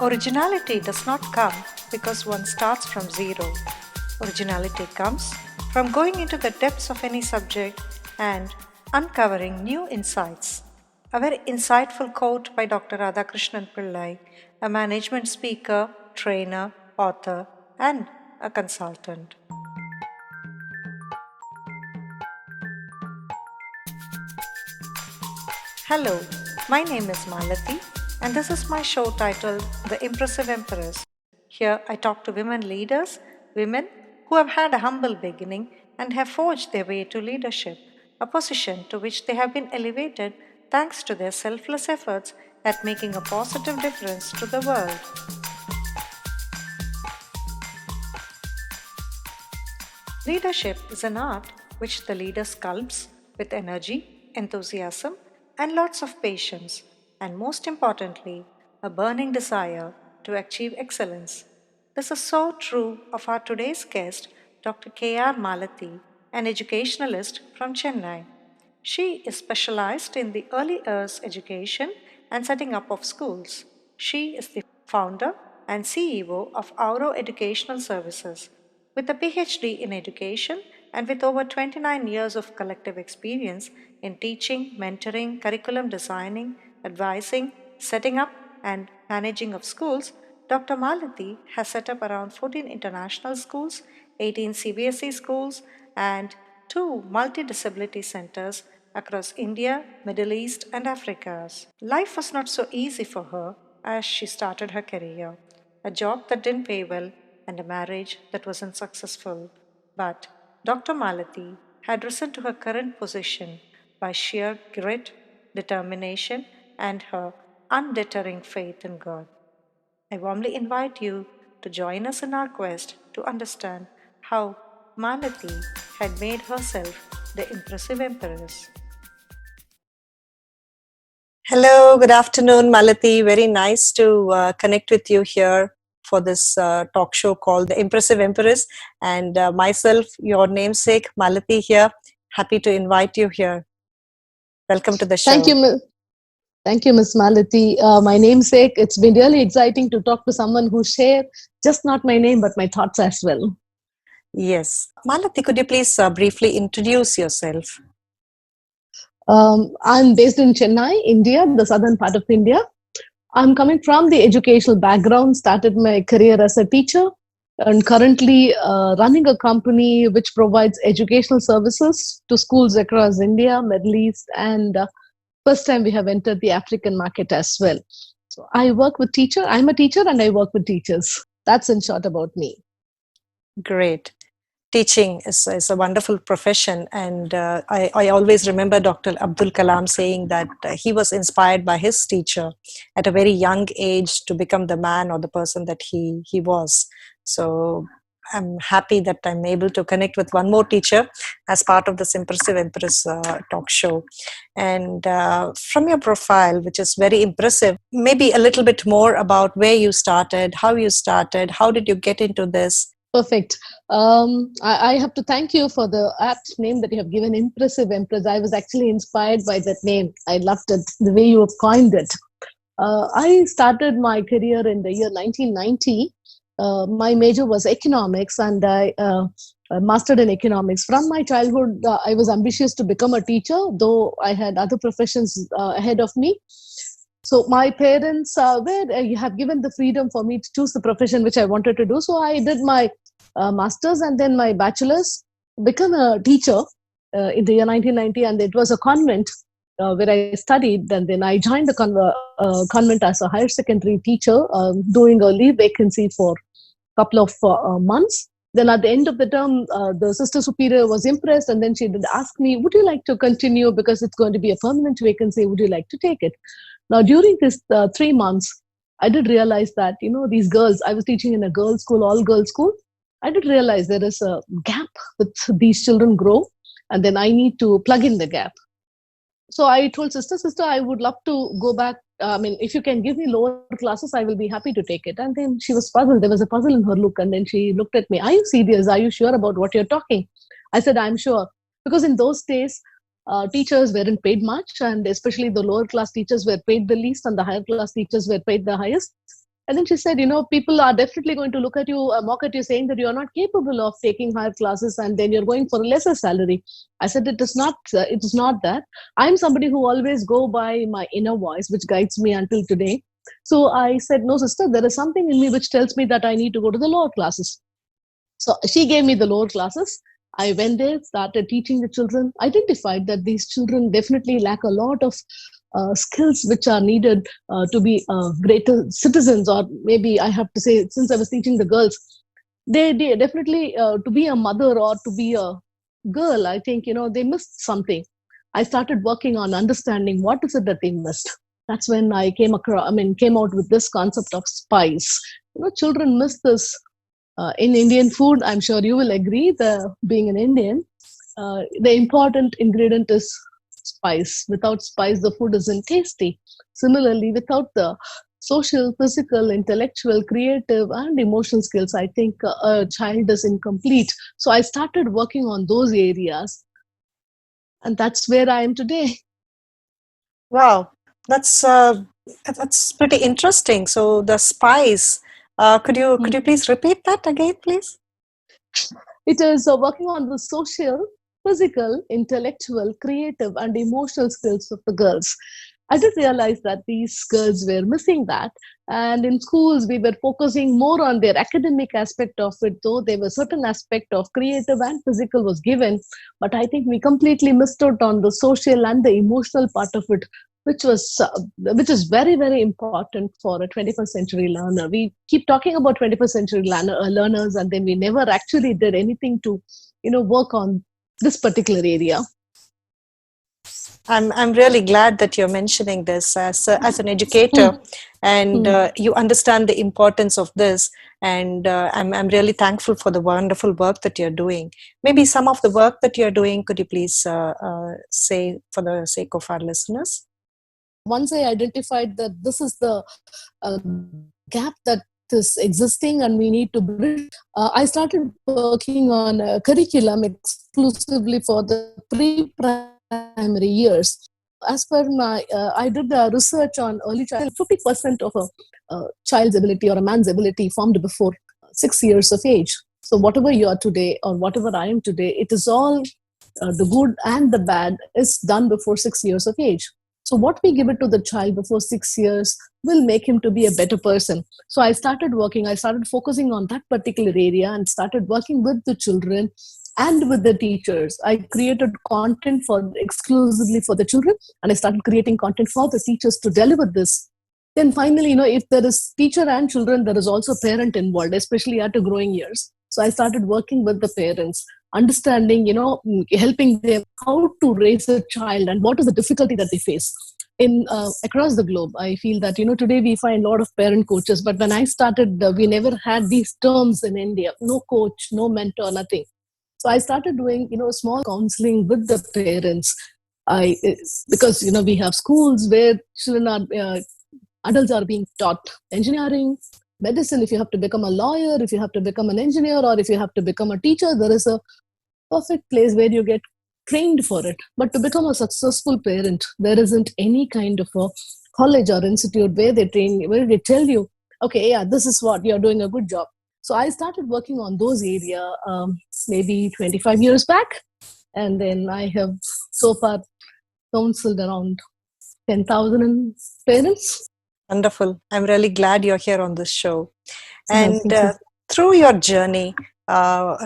Originality does not come because one starts from zero. Originality comes from going into the depths of any subject and uncovering new insights. A very insightful quote by Dr. Radhakrishnan Pillai, a management speaker, trainer, author, and a consultant. Hello, my name is Malathi, and this is my show titled The Impressive Empress. Here I talk to women leaders, women who have had a humble beginning and have forged their way to leadership, a position to which they have been elevated thanks to their selfless efforts at making a positive difference to the world. Leadership is an art which the leader sculpts with energy, enthusiasm, and lots of patience, and most importantly, a burning desire to achieve excellence. This is so true of our today's guest, Dr. R Maalathi, an educationalist from Chennai. She is specialized in the early years education and setting up of schools. She is the founder and CEO of Auuro Educational Services. With a PhD in education and with over 29 years of collective experience in teaching, mentoring, curriculum designing, advising, setting up, and managing of schools, Dr. Malathi has set up around 14 international schools, 18 CBSE schools, and two multi-disability centers across India, Middle East, and Africa. Life was not so easy for her as she started her career. A job that didn't pay well and a marriage that wasn't successful. But Dr. Malathi had risen to her current position by sheer grit, determination, and her undeterring faith in God. I warmly invite you to join us in our quest to understand how Malathi had made herself the impressive empress. Hello, good afternoon, Malathi. Very nice to connect with you here for this talk show called The Impressive Empress. And myself, your namesake, Malathi here. Happy to invite you here. Welcome to the show. Thank you, Ms. Malathi. My namesake, it's been really exciting to talk to someone who shares just not my name, but my thoughts as well. Yes. Malathi, could you please briefly introduce yourself? I'm based in Chennai, India, the southern part of India. I'm coming from the educational background, started my career as a teacher, and currently running a company which provides educational services to schools across India, Middle East, and first time we have entered the African market as well. So I work with teacher. I'm a teacher and I work with teachers. That's in short about me. Great. Teaching is a wonderful profession, and I always remember Dr. Abdul Kalam saying that he was inspired by his teacher at a very young age to become the man or the person that he was. So I'm happy that I'm able to connect with one more teacher as part of this Impressive Empress talk show. And from your profile, which is very impressive, maybe a little bit more about where you started, how did you get into this? Perfect. I have to thank you for the apt name that you have given, Impressive Empress. I was actually inspired by that name. I loved it, the way you have coined it. I started my career in the year 1990. My major was economics, and I mastered in economics. From my childhood, I was ambitious to become a teacher, though I had other professions ahead of me. So my parents have given the freedom for me to choose the profession which I wanted to do. So I did my master's and then my bachelor's, become a teacher in the year 1990, and it was a convent where I studied. And then I joined the convent as a higher secondary teacher, doing a leave vacancy for a couple of months. Then at the end of the term, the sister superior was impressed, and then she did ask me, would you like to continue, because it's going to be a permanent vacancy, would you like to take it? Now, during this 3 months, I did realize that, these girls, I was teaching in a girls' school, all girls' school. I did realize there is a gap with these children grow, and then I need to plug in the gap. So I told sister, I would love to go back. If you can give me lower classes, I will be happy to take it. And then she was puzzled. There was a puzzle in her look. And then she looked at me. Are you serious? Are you sure about what you're talking? I said, I'm sure. Because in those days, teachers weren't paid much, and especially the lower class teachers were paid the least and the higher class teachers were paid the highest. And then she said, people are definitely going to look at you, mock at you, saying that you are not capable of taking higher classes, and then you're going for a lesser salary. I said, it is not that. I'm somebody who always go by my inner voice, which guides me until today. So I said, no, sister, there is something in me which tells me that I need to go to the lower classes. So she gave me the lower classes. I went there, started teaching the children, identified that these children definitely lack a lot of skills which are needed to be greater citizens, or maybe I have to say, since I was teaching the girls, they definitely, to be a mother or to be a girl, I think, they missed something. I started working on understanding what is it that they missed. That's when I came out with this concept of spice. Children miss this in Indian food. I'm sure you will agree, the being an Indian, the important ingredient is spice. Without spice, the food isn't tasty. Similarly, without the social, physical, intellectual, creative, and emotional skills, I think a child is incomplete. So I started working on those areas, and that's where I am today. Wow, that's uh, that's pretty interesting. So the spice, could you please repeat that again, please? It is working on the social, physical, intellectual, creative, and emotional skills of the girls. I did realize that these girls were missing that. And in schools, we were focusing more on their academic aspect of it, though there was certain aspect of creative and physical was given. But I think we completely missed out on the social and the emotional part of it, which is very, very important for a 21st century learner. We keep talking about 21st century learners, and then we never actually did anything to work on this particular area. I'm really glad that you're mentioning this as an educator, and Mm. you understand the importance of this. And I'm really thankful for the wonderful work that you're doing. Maybe some of the work that you're doing, could you please say for the sake of our listeners? Once I identified that this is the gap that is existing and we need to bridge, I started working on a curriculum exclusively for the pre-primary years. As per my, I did research on early child. 50% of a child's ability or a man's ability formed before 6 years of age. So whatever you are today or whatever I am today, it is all the good and the bad is done before 6 years of age. So what we give it to the child before 6 years will make him to be a better person. So I started focusing on that particular area and started working with the children and with the teachers. I created content for exclusively for the children, and I started creating content for the teachers to deliver this. Then finally, if there is teacher and children, there is also parent involved, especially at the growing years. So I started working with the parents, understanding, helping them how to raise a child and what is the difficulty that they face in across the globe. I feel that today we find a lot of parent coaches, but when I started, we never had these terms in India. No coach, no mentor, nothing. So I started doing small counseling with the parents. I Because we have schools where children are adults are being taught engineering, medicine. If you have to become a lawyer, if you have to become an engineer, or if you have to become a teacher, there is a perfect place where you get trained for it. But to become a successful parent, there isn't any kind of a college or institute where where they tell you, okay, yeah, this is what you're doing a good job. So I started working on those area maybe 25 years back, and then I have so far counseled around 10,000 parents. Wonderful. I'm really glad you're here on this show. And Thank you. through your journey,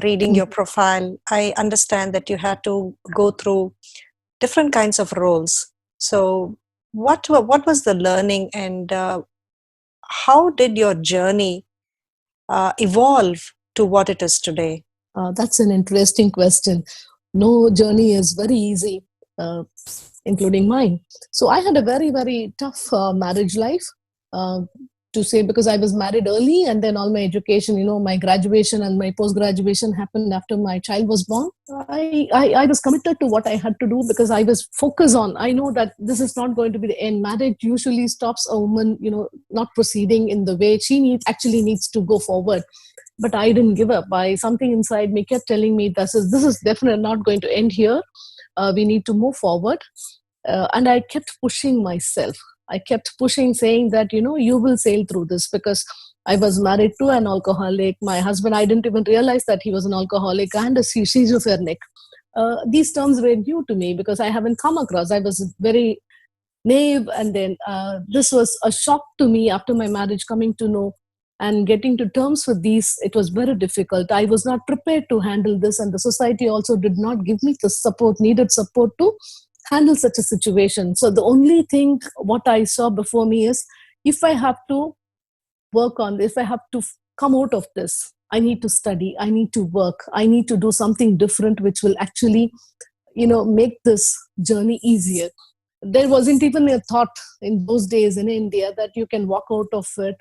reading Mm. your profile, I understand that you had to go through different kinds of roles. So, what was the learning, and how did your journey evolve to what it is today? That's an interesting question. No journey is very easy, uh, including mine. So I had a very, very tough marriage life. Uh, to say, because I was married early, and then all my education, my graduation and my post graduation happened after my child was born. I was committed to what I had to do because I was focused on. I know that this is not going to be the end. Marriage usually stops a woman, not proceeding in the way she needs to go forward. But I didn't give up. I Something inside me kept telling me this is definitely not going to end here. We need to move forward, and I kept pushing myself. I kept pushing, saying that, you will sail through this, because I was married to an alcoholic. My husband, I didn't even realize that he was an alcoholic and a schizophrenic. These terms were new to me because I haven't come across. I was very naive, and then this was a shock to me after my marriage, coming to know and getting to terms with these. It was very difficult. I was not prepared to handle this, and the society also did not give me the needed support to handle such a situation. So the only thing what I saw before me is, if I have to work on this, if I have to come out of this, I need to study, I need to work, I need to do something different which will actually make this journey easier. There wasn't even a thought in those days in India that you can walk out of it,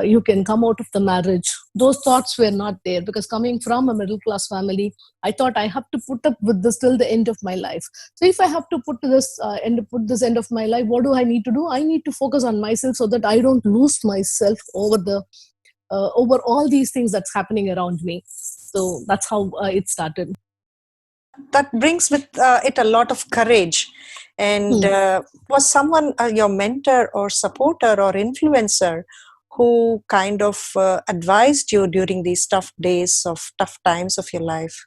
you can come out of the marriage. Those thoughts were not there, because coming from a middle class family, I thought I have to put up with this till the end of my life. So if I have to put this end of my life, what do I need to do? I need to focus on myself so that I don't lose myself over all these things that's happening around me. So that's how it started. That brings with it a lot of courage. And Hmm. was someone your mentor or supporter or influencer who kind of advised you during these tough days of tough times of your life?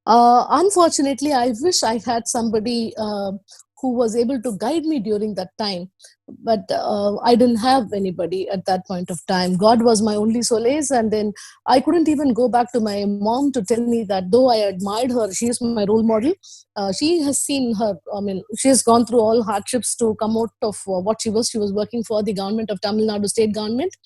Unfortunately, I wish I had somebody who was able to guide me during that time, but I didn't have anybody at that point of time. God was my only solace, and then I couldn't even go back to my mom to tell me that though I admired her, she is my role model. She has seen her. I mean, she has gone through all hardships to come out of what she was. She was working for the government of Tamil Nadu state government,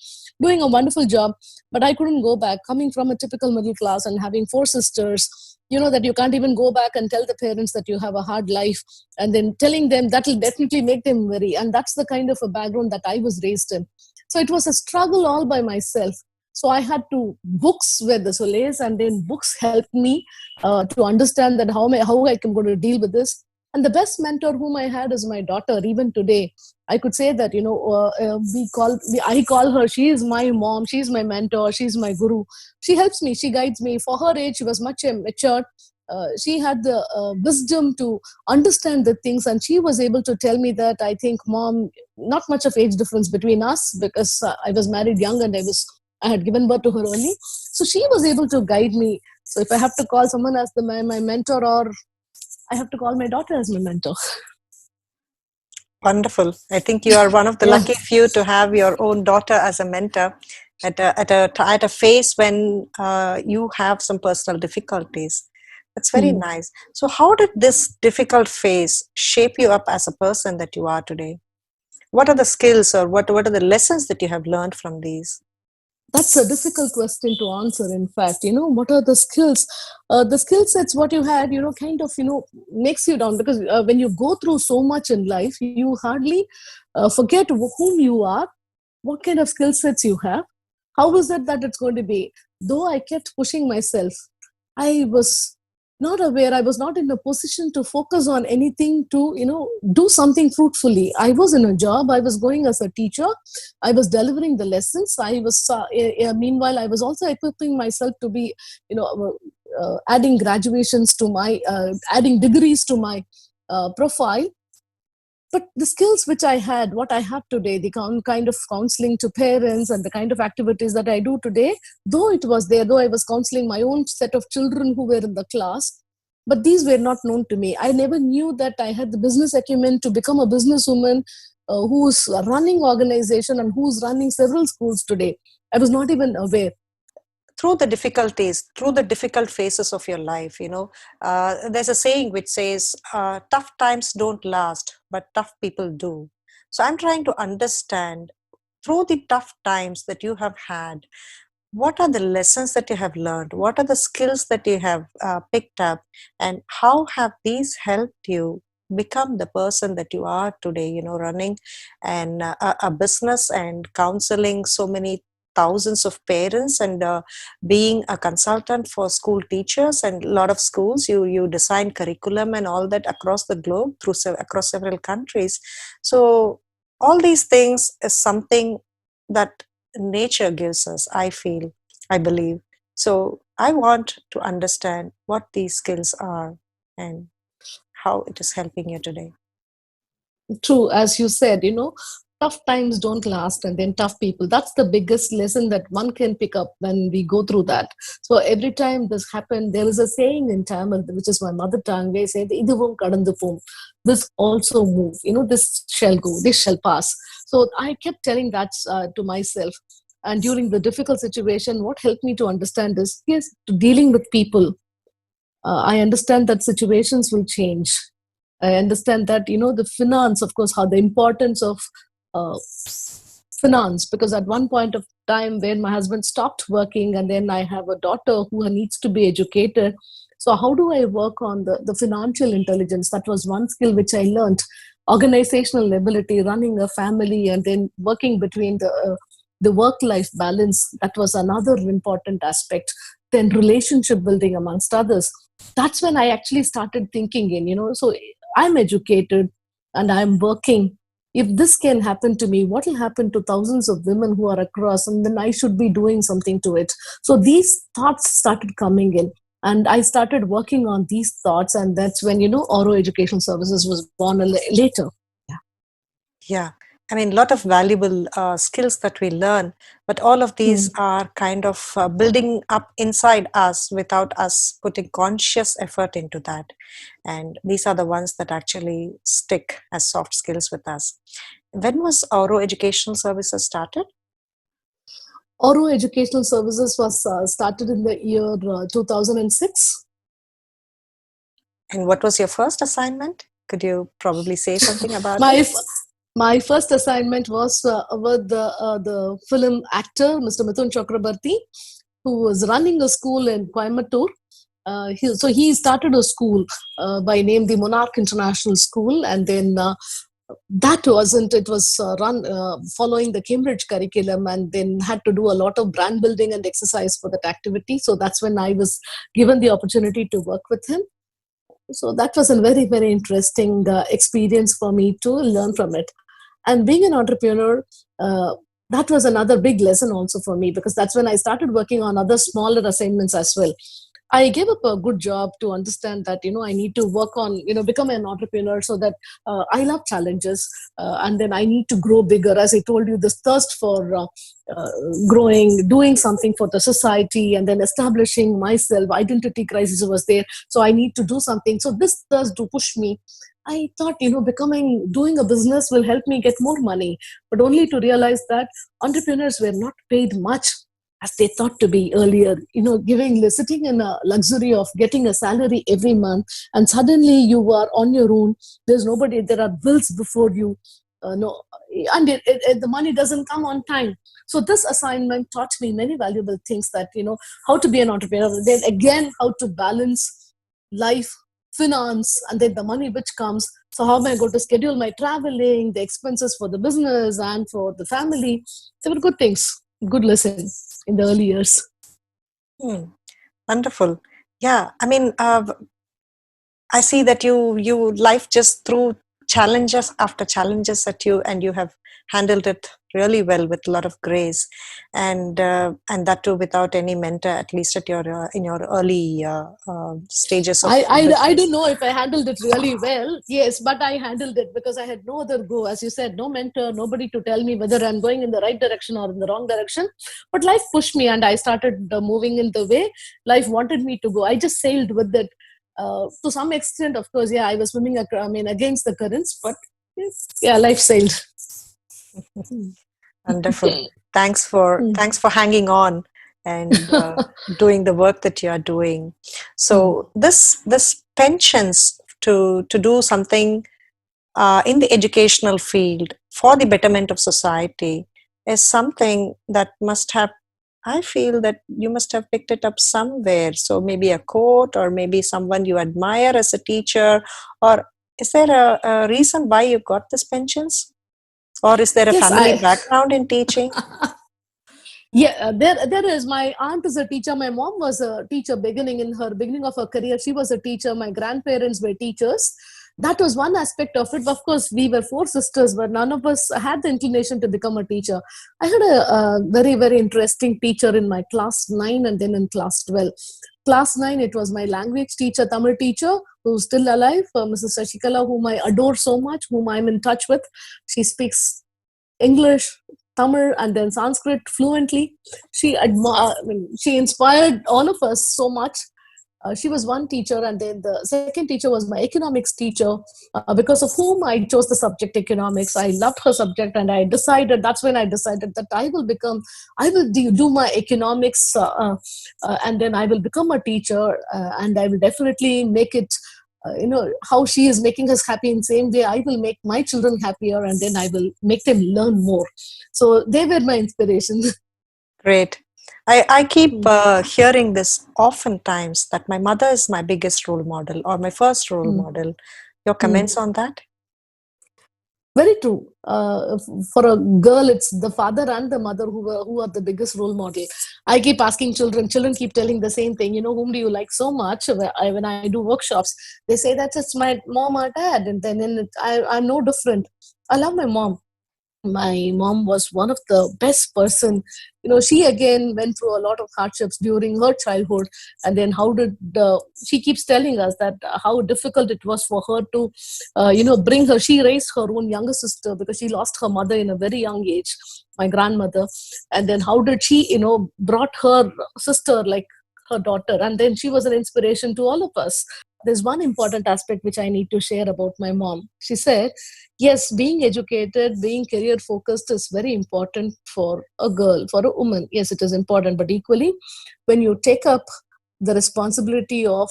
doing a wonderful job. But I couldn't go back. Coming from a typical middle class and having four sisters, that you can't even go back and tell the parents that you have a hard life, and then telling them that will definitely make them worry. And that's the kind of a background that I was raised in. So it was a struggle all by myself. So I had to books were the solace, and then books helped me to understand that how I can go to deal with this. And the best mentor whom I had is my daughter. Even today, I could say that I call her. She is my mom. She's my mentor. She's my guru. She helps me. She guides me. For her age, she was much mature. She had the wisdom to understand the things, and she was able to tell me that, I think, mom, not much of age difference between us, because I was married young, and I had given birth to her early. So she was able to guide me. So if I have to call someone as my mentor, or I have to call my daughter as my mentor. Wonderful. I think you are one of the Yeah. lucky few to have your own daughter as a mentor at a phase when you have some personal difficulties. That's very Hmm. nice. So, how did this difficult phase shape you up as a person that you are today? What are the skills, or what are the lessons that you have learned from these? That's a difficult question to answer. In fact, what are the skills? The skill sets what you had, kind of, makes you down, because when you go through so much in life, you hardly forget whom you are, what kind of skill sets you have, how is it that it's going to be. Though I kept pushing myself, I was not aware, I was not in a position to focus on anything to, do something fruitfully. I was in a job, I was going as a teacher, I was delivering the lessons. I was, meanwhile, I was also equipping myself to be, adding graduations to adding degrees to my profile. But the skills which I had, what I have today, the kind of counseling to parents and the kind of activities that I do today, though it was there, though I was counseling my own set of children who were in the class, but these were not known to me. I never knew that I had the business acumen to become a businesswoman who's running organization and who's running several schools today. I was not even aware. Through the difficulties, through the difficult phases of your life, there's a saying which says, tough times don't last, but tough people do. So I'm trying to understand, through the tough times that you have had, what are the lessons that you have learned? What are the skills that you have picked up? And how have these helped you become the person that you are today, running a business and counseling so many thousands of parents, and being a consultant for school teachers and a lot of schools. You design curriculum and all that across the globe, across several countries. So all these things is something that nature gives us, I feel, I believe. So I want to understand what these skills are and how it is helping you today. True, as you said, tough times don't last, and then tough people. That's the biggest lesson that one can pick up when we go through that. So every time this happened, there is a saying in Tamil, which is my mother tongue. They say, "Iduvum kadandhu pom." This also move. This shall go. This shall pass. So I kept telling that to myself. And during the difficult situation, what helped me to understand is, yes, to dealing with people. I understand that situations will change. I understand that, the finance, of course, how the importance of uh, finance, because at one point of time when my husband stopped working, and then I have a daughter who needs to be educated. So how do I work on the financial intelligence? That was one skill which I learned. Organizational ability, running a family, and then working between the work life balance. That was another important aspect. Then relationship building, amongst others. That's when I actually started thinking so I'm educated and I'm working. If this can happen to me, what will happen to thousands of women who are across? And then I should be doing something to it. So these thoughts started coming in. And I started working on these thoughts. And that's when, Auuro Educational Services was born later. Yeah. Yeah. I mean, a lot of valuable skills that we learn, but all of these Hmm. are kind of building up inside us without us putting conscious effort into that. And these are the ones that actually stick as soft skills with us. When was Auro Educational Services started? Auuro Educational Services was started in the year 2006. And what was your first assignment? Could you probably say something about my it? f- my first assignment was with the film actor Mr. Mithun Chakrabarti, who was running a school in Coimbatore. So he started a school by name the Monarch International School, and then that wasn't it was run following the Cambridge curriculum, and then had to do a lot of brand building and exercise for that activity. So that's when I was given the opportunity to work with him. So that was a very, very interesting experience for me to learn from it. And being an entrepreneur, uh, that was another big lesson also for me, because that's when I started working on other smaller assignments as well. I gave up a good job to understand that I need to work on become an entrepreneur, so that I love challenges, and then I need to grow bigger. As I told you, this thirst for uh, growing, doing something for the society, and then establishing myself. Identity crisis was there, so I need to do something. So this thirst to push me. I thought doing a business will help me get more money, but only to realize that entrepreneurs were not paid much as they thought to be earlier, sitting in a luxury of getting a salary every month, and suddenly you are on your own. There's nobody, there are bills before you, no, and the money doesn't come on time. So this assignment taught me many valuable things, that, how to be an entrepreneur, then again, how to balance life, finance, and then the money which comes. So how am I going to schedule my traveling, the expenses for the business and for the family? They were good things, good lesson in the early years. Hmm, wonderful. Yeah, I mean, I see that you life just threw challenges after challenges at you, and you have handled it really well with a lot of grace, and that too without any mentor, at least at your in your early stages of I don't business. know if I handled it really well. Yes, but I handled it because I had no other go. As you said, no mentor, nobody to tell me whether I'm going in the right direction or in the wrong direction. But life pushed me, and I started moving in the way life wanted me to go. I just sailed with it. To some extent, of course, yeah, I was swimming, against the currents, but yes, yeah, life sailed. Wonderful. Thanks for hanging on and doing the work that you are doing. So this pensions to do something in the educational field for the betterment of society is something that must have, I feel that you must have picked it up somewhere. So maybe a quote, or maybe someone you admire as a teacher, or is there a reason why you got this pensions? Or is there a Yes, family background in teaching? yeah, there is. My aunt is a teacher. My mom was a teacher beginning of her career. She was a teacher. My grandparents were teachers. That was one aspect of it. Of course, we were four sisters, but none of us had the inclination to become a teacher. I had a very, very interesting teacher in my class 9 and then in class 12. class 9, it was my language teacher, Tamil teacher, who's still alive, Mrs. Shashikala, whom I adore so much, whom I'm in touch with. She speaks English, Tamil, and then Sanskrit fluently. She inspired all of us so much. She was one teacher, and then the second teacher was my economics teacher, because of whom I chose the subject economics. I loved her subject, and that's when I decided that I will do my economics, and then I will become a teacher, and I will definitely make it. How she is making us happy in same way, I will make my children happier, and then I will make them learn more. So they were my inspiration. Great. I keep hearing this oftentimes that my mother is my biggest role model or my first role Mm. model. Your Mm. comments on that? Very true. For a girl, it's the father and the mother who are the biggest role model. I keep asking children. Children keep telling the same thing. Whom do you like so much? When I do workshops, they say that it's my mom or dad, and then I'm no different. I love my mom. My mom was one of the best person. She again went through a lot of hardships during her childhood, and then how did she keeps telling us that how difficult it was for her to bring her. She raised her own younger sister because she lost her mother in a very young age, my grandmother. And then how did she brought her sister like her daughter, and then she was an inspiration to all of us. There's one important aspect which I need to share about my mom. She said, yes, being educated, being career focused is very important for a girl, for a woman. Yes, it is important, but equally, when you take up the responsibility of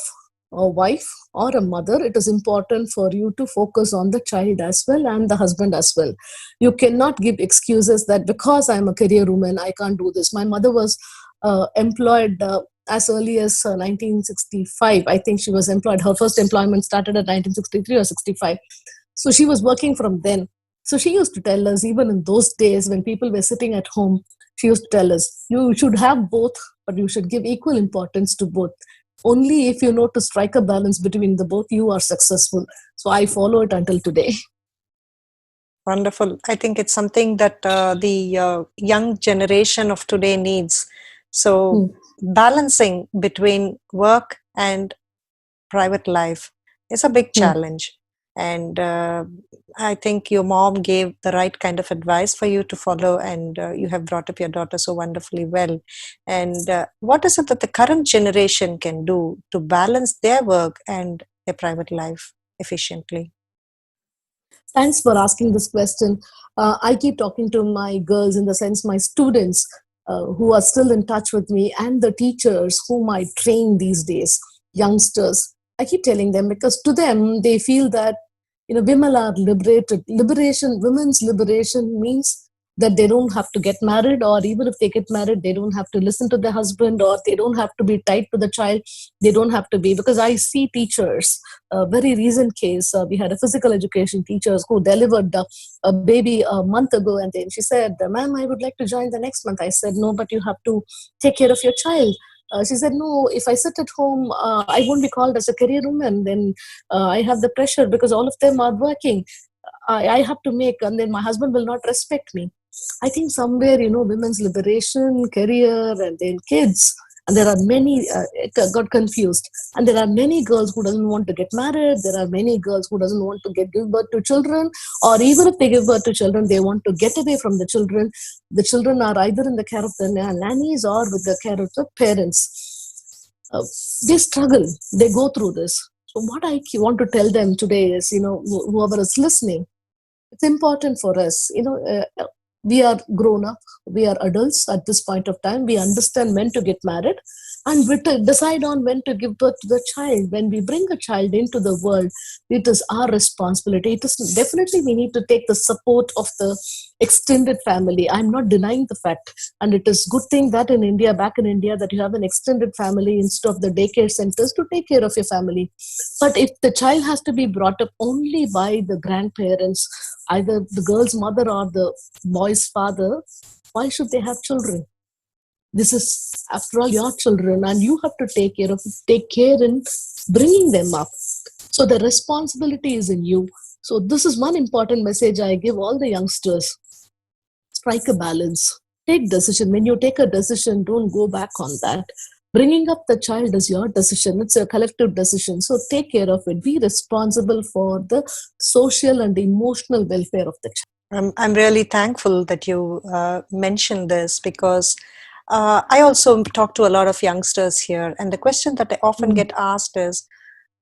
a wife or a mother, it is important for you to focus on the child as well and the husband as well. You cannot give excuses that because I'm a career woman, I can't do this. My mother was employed as early as 1965. I think she was employed. Her first employment started at 1963 or 65. So she was working from then. So she used to tell us, even in those days when people were sitting at home, she used to tell us, you should have both, but you should give equal importance to both. Only if you know to strike a balance between the both, you are successful. So I follow it until today. Wonderful. I think it's something that the young generation of today needs. So, Hmm. balancing between work and private life is a big Hmm. challenge. And I think your mom gave the right kind of advice for you to follow, and you have brought up your daughter so wonderfully well. And what is it that the current generation can do to balance their work and their private life efficiently? Thanks for asking this question. I keep talking to my girls, in the sense, my students who are still in touch with me, and the teachers whom I train these days, youngsters. I keep telling them, because to them, they feel that women are liberated. Women's liberation means that they don't have to get married, or even if they get married, they don't have to listen to their husband, or they don't have to be tied to the child. They don't have to be, because I see teachers, a very recent case. We had a physical education teacher who delivered a baby a month ago, and then she said, "Ma'am, I would like to join the next month." I said, "No, but you have to take care of your child." She said, "No, if I sit at home, I won't be called as a career woman. Then I have the pressure because all of them are working. I have to make, and then my husband will not respect me." I think somewhere, women's liberation, career, and then kids, and there are many, got confused. And there are many girls who doesn't want to get married. There are many girls who doesn't want to give birth to children, or even if they give birth to children, they want to get away from the children. The children are either in the care of the nannies or with the care of the parents. They struggle. They go through this. So what I want to tell them today is, whoever is listening, it's important for us. We are grown up, we are adults at this point of time. We understand when to get married, and we decide on when to give birth to the child. When we bring a child into the world, it is our responsibility. It is definitely, we need to take the support of the extended family. I'm not denying the fact, and it is good thing that in India, back in India, that you have an extended family instead of the daycare centers to take care of your family. But if the child has to be brought up only by the grandparents, either the girl's mother or the boy's father, why should they have children? This is, after all, your children, and you have to take care in bringing them up. So the responsibility is in you. So this is one important message I give all the youngsters: strike a balance, take decision. When you take a decision, don't go back on that. Bringing up the child is your decision. It's a collective decision. So take care of it. Be responsible for the social and emotional welfare of the child. I'm really thankful that you mentioned this because I also talk to a lot of youngsters here, and the question that I often Mm. get asked is,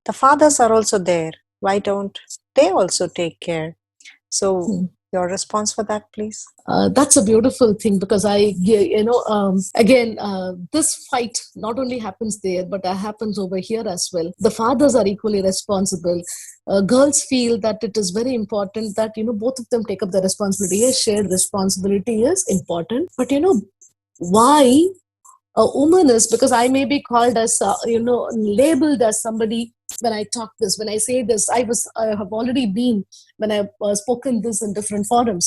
the fathers are also there. Why don't they also take care? So, Mm. your response for that, please? That's a beautiful thing, because again, this fight not only happens there, but happens over here as well. The fathers are equally responsible. Girls feel that it is very important that, both of them take up the responsibility. Yes, shared responsibility is important, but why a woman is, because I may be called as, labeled as somebody when I talk this, when I say this. I have already been, when I've spoken this in different forums.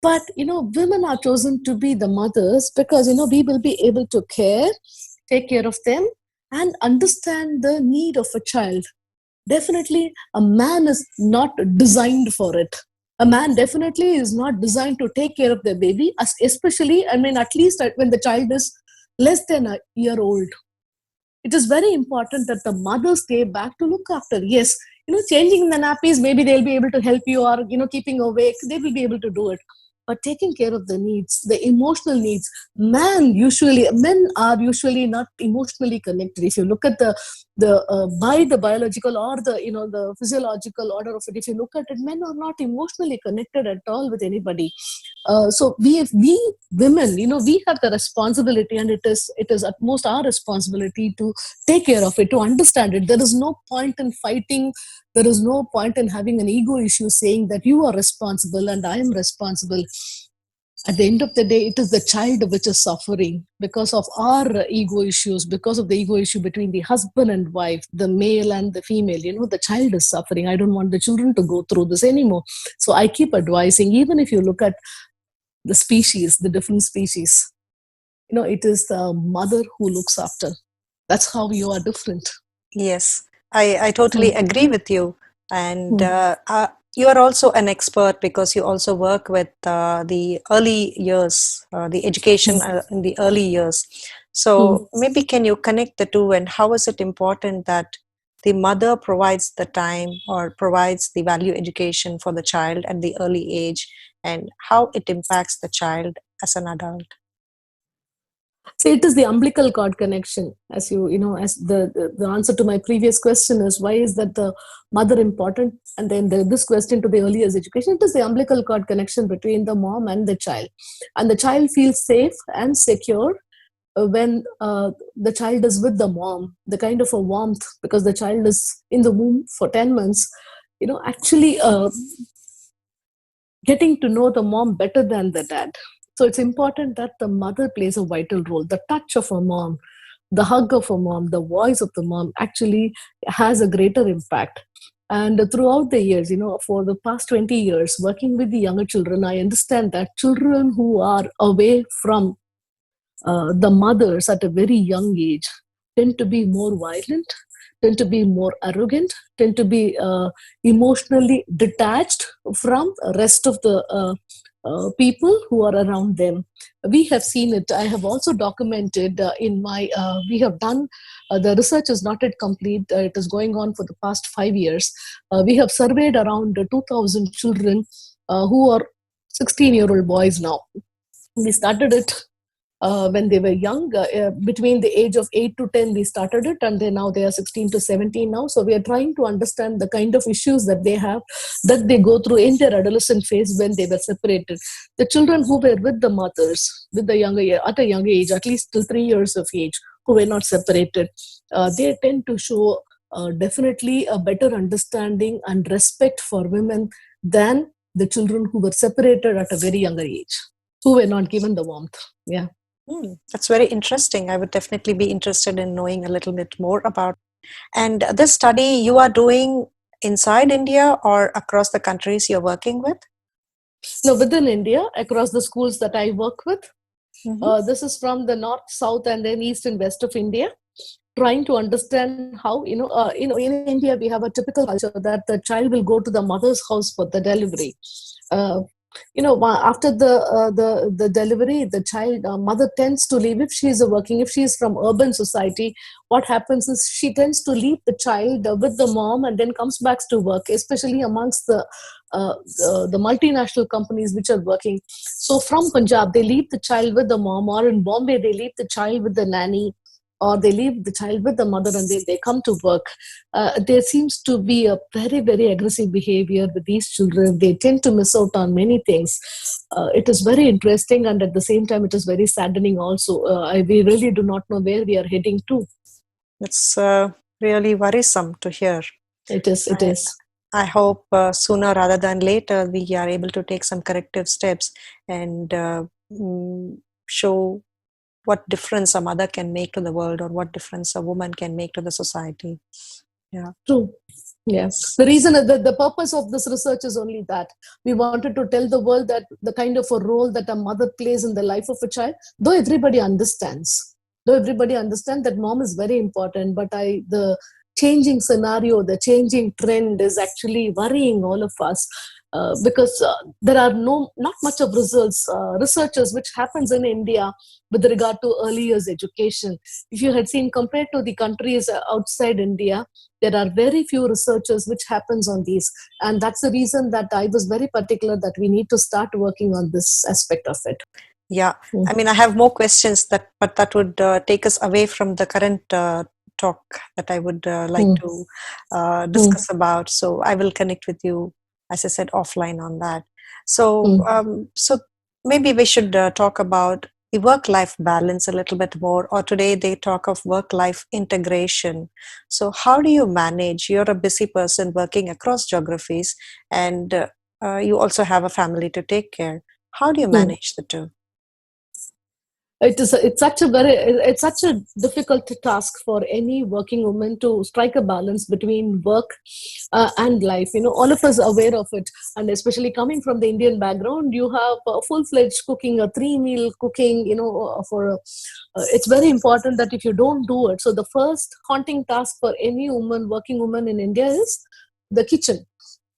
But women are chosen to be the mothers because we will be able to take care of them, and understand the need of a child. Definitely a man is not designed for it. A man definitely is not designed to take care of the baby, especially, I mean, at least when the child is less than a year old. It is very important that the mothers stay back to look after. Yes, changing the nappies, maybe they'll be able to help you, or keeping awake, they will be able to do it. But taking care of the needs, the emotional needs, men are usually not emotionally connected. If you look at the by the biological, or the the physiological order of it, if you look at it, men are not emotionally connected at all with anybody. So we women, we have the responsibility, and it is at most our responsibility to take care of it, to understand it. There is no point in fighting. There is no point in having an ego issue, saying that you are responsible and I am responsible. At the end of the day, it is the child which is suffering because of our ego issues, because of the ego issue between the husband and wife, the male and the female. The child is suffering. I don't want the children to go through this anymore. So I keep advising, even if you look at the species, the different species, it is the mother who looks after. That's how you are different. Yes, I totally Mm, agree with you. And mm, you are also an expert because you also work with the early years, the education mm, in the early years. So mm. maybe can you connect the two, and how is it important that the mother provides the time or provides the value education for the child at the early age, and how it impacts the child as an adult? So it is the umbilical cord connection, as as the answer to my previous question is, why is that the mother important? And then this question to the early years education, it is the umbilical cord connection between the mom and the child. And the child feels safe and secure when the child is with the mom, the kind of a warmth, because the child is in the womb for 10 months, actually getting to know the mom better than the dad. So it's important that the mother plays a vital role. The touch of a mom, the hug of a mom, the voice of the mom actually has a greater impact. And throughout the years, for the past 20 years, working with the younger children, I understand that children who are away from the mothers at a very young age tend to be more violent, tend to be more arrogant, tend to be emotionally detached from the rest of the people who are around them. We have seen it. I have also documented we have done, the research is not yet complete. It is going on for the past 5 years. We have surveyed around 2,000 children who are 16-year-old boys now. We started it when they were young, between the age of 8 to 10 we started it, and now they are 16 to 17 now. So we are trying to understand the kind of issues that they have, that they go through in their adolescent phase when they were separated. The children who were with the mothers with the at a younger age, at least till 3 years of age, who were not separated, they tend to show definitely a better understanding and respect for women than the children who were separated at a very younger age, who were not given the warmth. Yeah. That's very interesting. I would definitely be interested in knowing a little bit more about. And this study you are doing inside India or across the countries you're working with? Now, within India, across the schools that I work with, Hmm. this is from the north, south, and then east and west of India. Trying to understand how, in India we have a typical culture that the child will go to the mother's house for the delivery. After the delivery, the child mother tends to leave. If she is working, if she is from urban society, what happens is she tends to leave the child with the mom and then comes back to work, especially amongst the multinational companies which are working. So from Punjab, they leave the child with the mom, or in Bombay, they leave the child with the nanny, or they leave the child with the mother and they come to work. There seems to be a very, very aggressive behavior with these children. They tend to miss out on many things. It is very interesting, and at the same time, it is very saddening also. We really do not know where we are heading to. It's really worrisome to hear. It is, it And is. I hope sooner rather than later we are able to take some corrective steps and mm, show what difference a mother can make to the world, or what difference a woman can make to the society. Yeah. True. Yeah. Yes. The reason, the purpose of this research is only that we wanted to tell the world that the kind of a role that a mother plays in the life of a child, though everybody understands that mom is very important, but the changing scenario, the changing trend is actually worrying all of us. Because there are not much of researchers which happens in India with regard to early years education. If you had seen compared to the countries outside India, there are very few researchers which happens on these, and that's the reason that I was very particular that we need to start working on this aspect of it. Yeah. I Mm, mean, I have more questions but that would take us away from the current talk that I would like mm, to mm, discuss about. So I will connect with you, as I said, offline on that. So, mm, so maybe we should talk about the work-life balance a little bit more. Or today they talk of work-life integration. So, how do you manage? You're a busy person working across geographies, and you also have a family to take care. How do you mm. manage the two? It's such a difficult task for any working woman to strike a balance between work and life. All of us are aware of it, and especially coming from the Indian background, you have full-fledged cooking, a three-meal cooking. It's very important that if you don't do it, so the first haunting task for any working woman in India is the kitchen.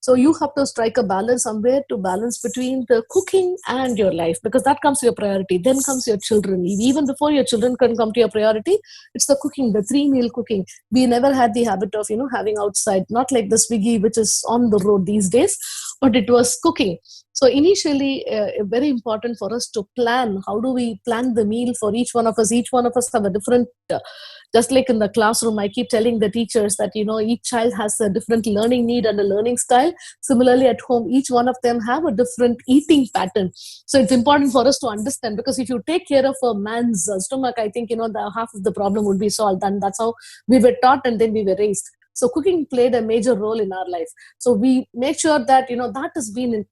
So you have to strike a balance somewhere to balance between the cooking and your life, because that comes your priority. Then comes your children. Even before your children can come to your priority, it's the cooking, the three-meal cooking. We never had the habit of having outside, not like the Swiggy which is on the road these days, but it was cooking. So initially, very important for us to plan. How do we plan the meal for each one of us? Each one of us have a different. Just like in the classroom, I keep telling the teachers that each child has a different learning need and a learning style. Similarly, at home, each one of them have a different eating pattern. So it's important for us to understand, because if you take care of a man's stomach, I think the half of the problem would be solved, and that's how we were taught and then we were raised. So cooking played a major role in our life. So we make sure that that has been in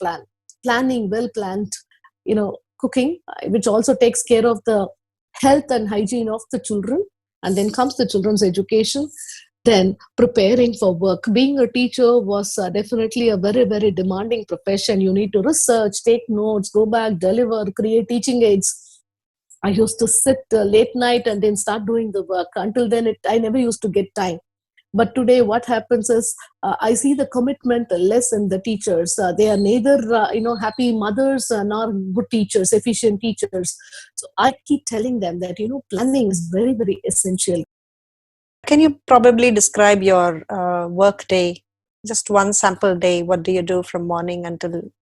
planning, well planned, cooking, which also takes care of the health and hygiene of the children. And then comes the children's education, then preparing for work. Being a teacher was definitely a very, very demanding profession. You need to research, take notes, go back, deliver, create teaching aids. I used to sit late night and then start doing the work. Until then, I never used to get time. But today, what happens is I see the commitment less in the teachers. They are neither, happy mothers nor good teachers, efficient teachers. So I keep telling them that planning is very, very essential. Can you probably describe your work day? Just one sample day. What do you do from morning until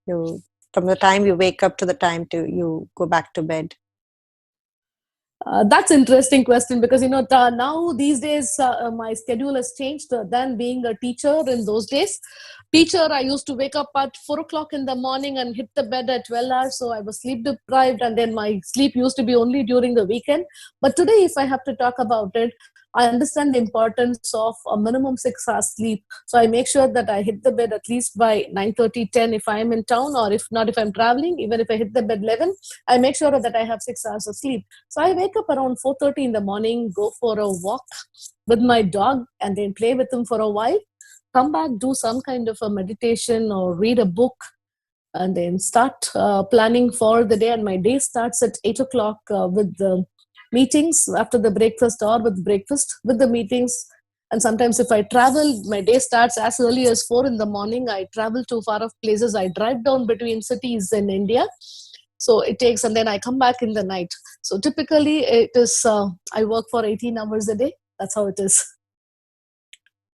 from the time you wake up to the time to you go back to bed? That's interesting question, because now these days my schedule has changed than being a teacher in those days. Teacher, I used to wake up at 4 o'clock in the morning and hit the bed at 12 hours, so I was sleep deprived, and then my sleep used to be only during the weekend. But today, if I have to talk about it, I understand the importance of a minimum 6 hours sleep. So I make sure that I hit the bed at least by 9:30, 10 if I am in town, or if not, if I'm traveling, even if I hit the bed 11, I make sure that I have 6 hours of sleep. So I wake up around 4:30 in the morning, go for a walk with my dog, and then play with him for a while. Come back, do some kind of a meditation or read a book, and then start planning for the day. And my day starts at 8 o'clock with the meetings after the breakfast, or with breakfast with the meetings. And sometimes if I travel, my day starts as early as 4 in the morning. I travel to far off places. I drive down between cities in India. So it takes, and then I come back in the night. So typically it is, I work for 18 hours a day. That's how it is.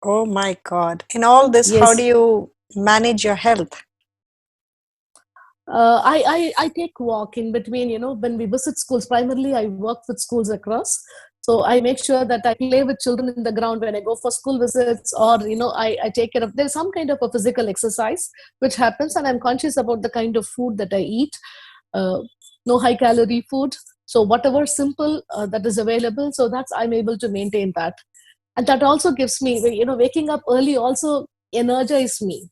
Oh my God. In all this, how do Yes. you manage your health? I take walk in between, when we visit schools. Primarily, I work with schools across. So I make sure that I play with children in the ground when I go for school visits, or, I take care of, there's some kind of a physical exercise which happens, and I'm conscious about the kind of food that I eat. Uh, no high calorie food. So whatever simple that is available, so that's, I'm able to maintain that. And that also gives me, waking up early also energize me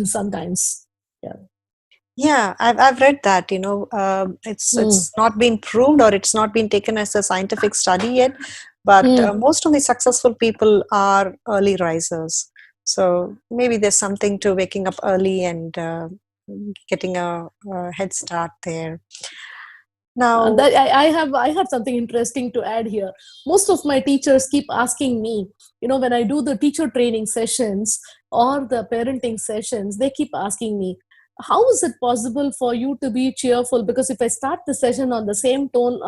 sometimes. Yeah. Yeah, I've read that, Hmm. it's not been proved or it's not been taken as a scientific study yet, but Hmm. most of the successful people are early risers. So maybe there's something to waking up early and getting a head start there. Now, I have something interesting to add here. Most of my teachers keep asking me, when I do the teacher training sessions or the parenting sessions, they keep asking me, how is it possible for you to be cheerful? Because if I start the session on the same tone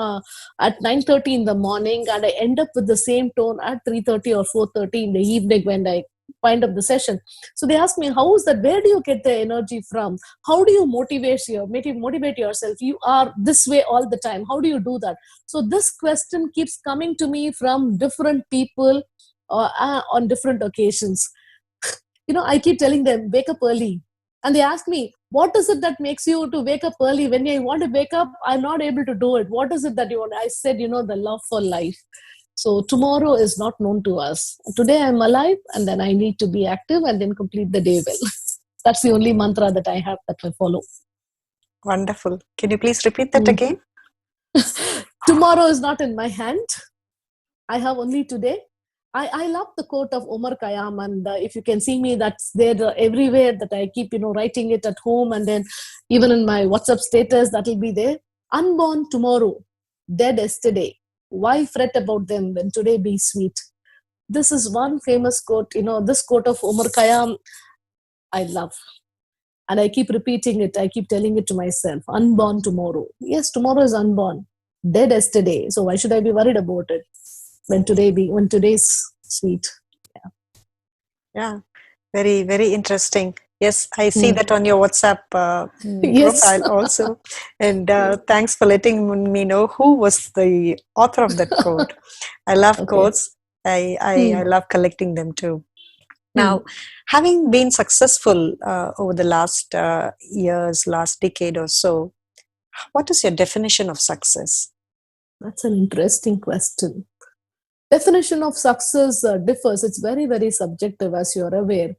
at 9:30 in the morning, and I end up with the same tone at 3:30 or 4:30 in the evening when I wind up the session. So they ask me, how is that? Where do you get the energy from? How do you motivate yourself? You are this way all the time. How do you do that? So this question keeps coming to me from different people on different occasions. I keep telling them, wake up early. And they ask me, what is it that makes you to wake up early? When I want to wake up, I'm not able to do it. What is it that you want? I said, the love for life. So tomorrow is not known to us. Today I'm alive, and then I need to be active and then complete the day well. That's the only mantra that I have, that I follow. wonderful. Can you please repeat that Mm. again? Tomorrow is not in my hand. I have only today. I love the quote of Omar Khayyam, and if you can see me, that's there everywhere. That I keep, writing it at home, and then even in my WhatsApp status, that will be there. Unborn tomorrow, dead yesterday. Why fret about them when today be sweet? This is one famous quote. This quote of Omar Khayyam, I love. And I keep repeating it. I keep telling it to myself, unborn tomorrow. Yes, tomorrow is unborn, dead yesterday. So why should I be worried about it when today's sweet? Yeah, very, very interesting. Yes, I see Mm. that on your WhatsApp Yes. profile also. And thanks for letting me know who was the author of that quote. I love Okay. quotes. I Mm. love collecting them too. Now, Mm. having been successful over the last years, last decade or so, what is your definition of success? That's an interesting question. Definition of success differs. It's very, very subjective, as you're aware.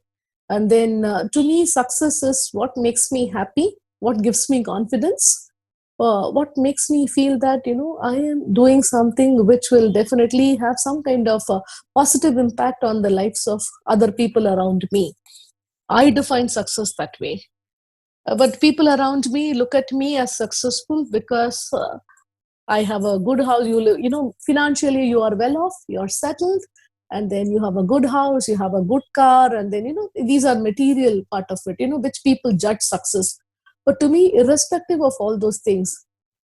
And then to me, success is what makes me happy, what gives me confidence, what makes me feel that, I am doing something which will definitely have some kind of positive impact on the lives of other people around me. I define success that way. But people around me look at me as successful because I have a good house. You live, financially you are well off, you're settled, and then you have a good house, you have a good car, and then these are material part of it, which people judge success. But to me, irrespective of all those things,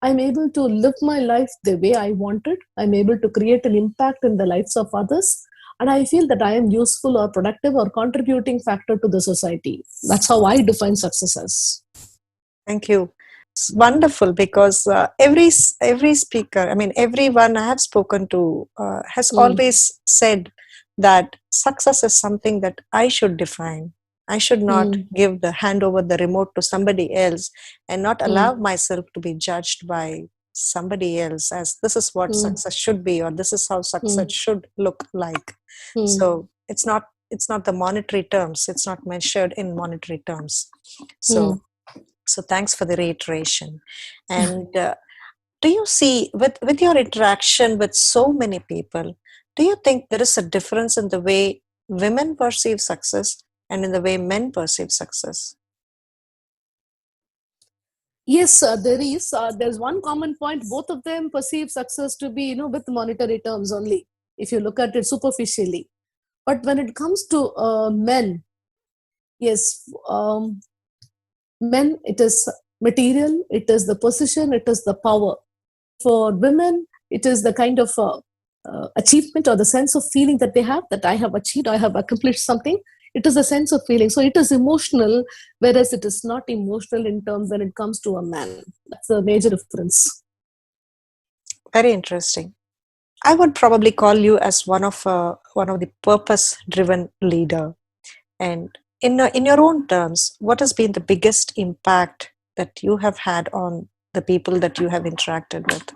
I'm able to live my life the way I wanted. I'm able to create an impact in the lives of others. And I feel that I am useful or productive or contributing factor to the society. That's how I define success as. Thank you. It's wonderful because every speaker, I mean, everyone I have spoken to has Mm, always said that success is something that I should define. I should not mm, give the hand over the remote to somebody else and not allow mm, myself to be judged by somebody else as this is what mm, success should be or this is how success mm, should look like. mm, So it's not the monetary terms. It's not measured in monetary terms. mm. So thanks for the reiteration. And do you see with your interaction with so many people, do you think there is a difference in the way women perceive success and in the way men perceive success? Yes, there is. There's one common point. Both of them perceive success to be, with monetary terms only, if you look at it superficially. But when it comes to men, yes, men, it is material, it is the position, it is the power. For women, it is the kind of achievement or the sense of feeling that they have, that I have achieved, I have accomplished something. It is a sense of feeling. So it is emotional, whereas it is not emotional in terms when it comes to a man. That's a major difference. Very interesting. I would probably call you as one of the purpose-driven leader. And in your own terms, what has been the biggest impact that you have had on the people that you have interacted with?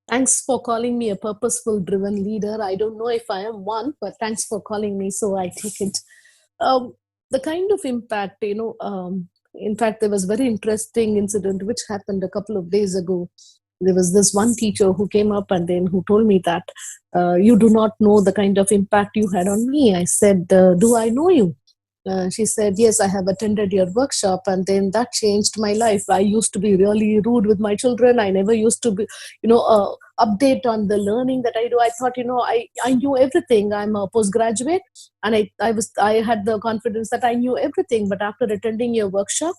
Thanks for calling me a purposeful driven leader. I don't know if I am one, but thanks for calling me, so I take it. Um, the kind of impact, in fact, there was very interesting incident which happened a couple of days ago. There was this one teacher who came up and then who told me that you do not know the kind of impact you had on me. I said, do I know you? She said, yes, I have attended your workshop, and then that changed my life. I used to be really rude with my children. I never used to be, update on the learning that I do. I thought, I knew everything. I'm a postgraduate, and I had the confidence that I knew everything. But after attending your workshop,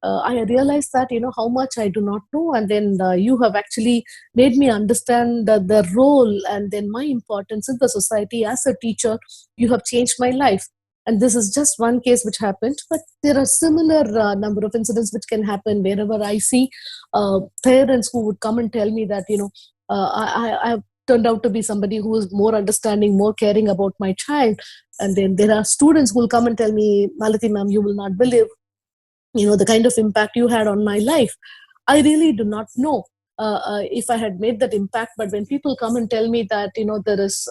I realized that how much I do not know, and then you have actually made me understand the role and then my importance in the society as a teacher. You have changed my life, and this is just one case which happened, but there are similar number of incidents which can happen wherever I see parents who would come and tell me that I've turned out to be somebody who is more understanding, more caring about my child. And then there are students who will come and tell me, Malathi ma'am, you will not believe the kind of impact you had on my life. I really do not know if I had made that impact, but when people come and tell me that there is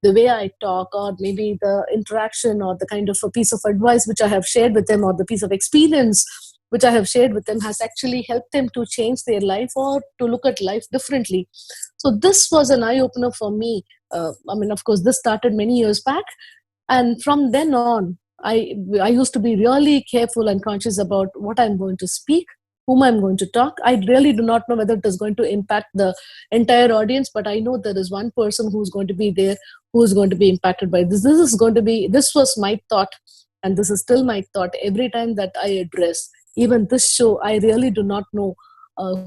the way I talk, or maybe the interaction, or the kind of a piece of advice which I have shared with them, or the piece of experience which I have shared with them has actually helped them to change their life or to look at life differently. So this was an eye opener for me. I mean, of course, this started many years back, and from then on, I used to be really careful and conscious about what I'm going to speak, whom I'm going to talk. I really do not know whether it is going to impact the entire audience, but I know there is one person who's going to be there, who is going to be impacted by this. This was my thought, and this is still my thought every time that I address even this show. I really do not know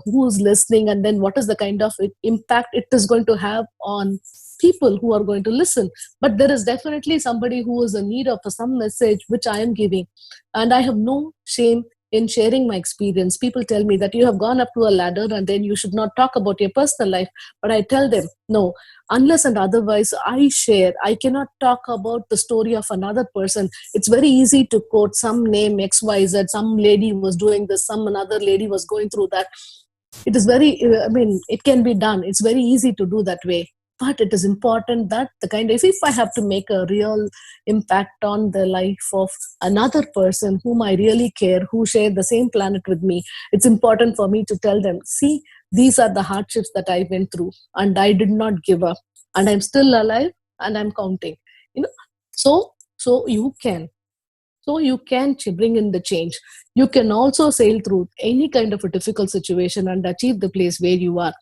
who's listening, and then what is the kind of impact it is going to have on people who are going to listen. But there is definitely somebody who is in need of some message which I am giving, and I have no shame in sharing my experience. People tell me that you have gone up to a ladder and then you should not talk about your personal life, but I tell them, no, unless and otherwise I share. I cannot talk about the story of another person. It's very easy to quote some name XYZ, some lady was doing this, some another lady was going through that. It is very, I mean, it can be done, it's very easy to do that way. But it is important that the kind of, if I have to make a real impact on the life of another person whom I really care, who share the same planet with me, it's important for me to tell them, see, these are the hardships that I went through, and I did not give up, and I'm still alive, and I'm counting. you know so you can, you can bring in the change. You can also sail through any kind of a difficult situation and achieve the place where you are.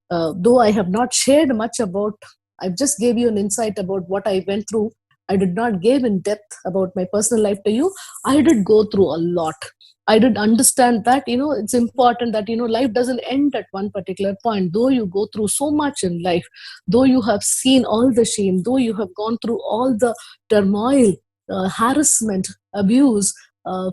Though I have not shared much about, I just gave you an insight about what I went through. I did not give in depth about my personal life to you. I did go through a lot. I did understand that it's important that life doesn't end at one particular point. Though you go through so much in life, though you have seen all the shame, though you have gone through all the turmoil, harassment, abuse,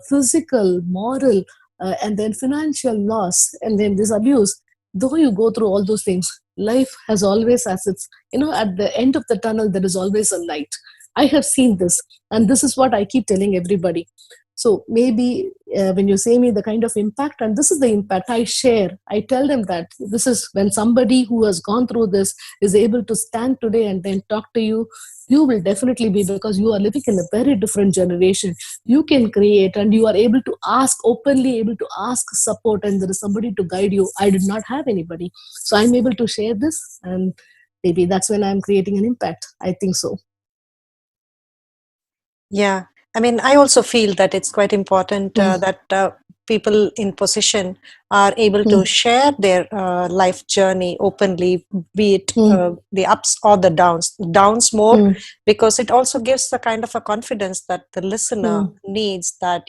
physical, moral, and then financial loss, and then this abuse. Though you go through all those things, life has always as its, at the end of the tunnel, there is always a light. I have seen this, and this is what I keep telling everybody. So maybe when you say me the kind of impact, and this is the impact I share, I tell them that this is when somebody who has gone through this is able to stand today and then talk to you. You will definitely be, because you are living in a very different generation. You can create, and you are able to ask openly, able to ask support, and there is somebody to guide you. I did not have anybody, so I'm able to share this, and maybe that's when I'm creating an impact. I think so. Yeah. I mean, I also feel that it's quite important Mm. that people in position are able to mm, share their life journey openly, be it mm, the ups or the downs. Downs more, mm, because it also gives the kind of a confidence that the listener mm, needs, that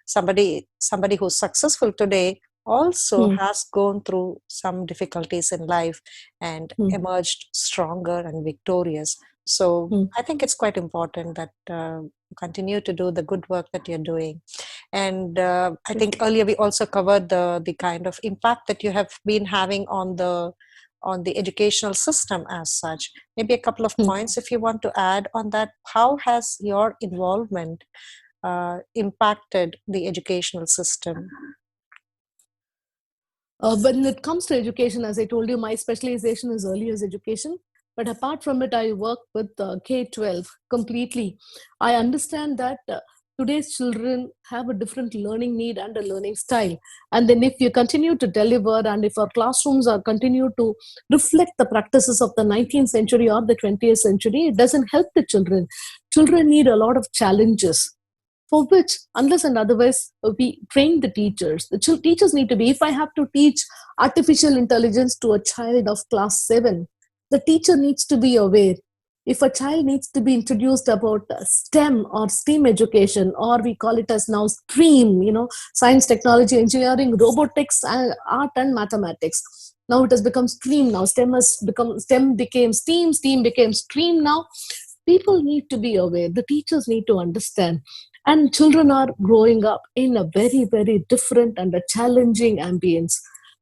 somebody who's successful today also mm, has gone through some difficulties in life and mm, emerged stronger and victorious. So mm. I think it's quite important that you continue to do the good work that you're doing. And I think earlier we also covered the kind of impact that you have been having on the educational system as such. Maybe a couple of Mm. points if you want to add on that. How has your involvement impacted the educational system? When it comes to education, as I told you, my specialization is early years education. But apart from it, I work with K-12 completely. I understand that today's children have a different learning need and a learning style. And then if you continue to deliver and if our classrooms are continue to reflect the practices of the 19th century or the 20th century, it doesn't help the children. Children need a lot of challenges for which, unless and otherwise, we train the teachers. The teachers need to be, if I have to teach artificial intelligence to a child of class 7, the teacher needs to be aware. If a child needs to be introduced about STEM or STEAM education, or we call it as now STREAM, science, technology, engineering, robotics, and art and mathematics. Now it has become STREAM. Now STEM became STEAM became STREAM now. People need to be aware. The teachers need to understand. And children are growing up in a very, very different and a challenging ambience.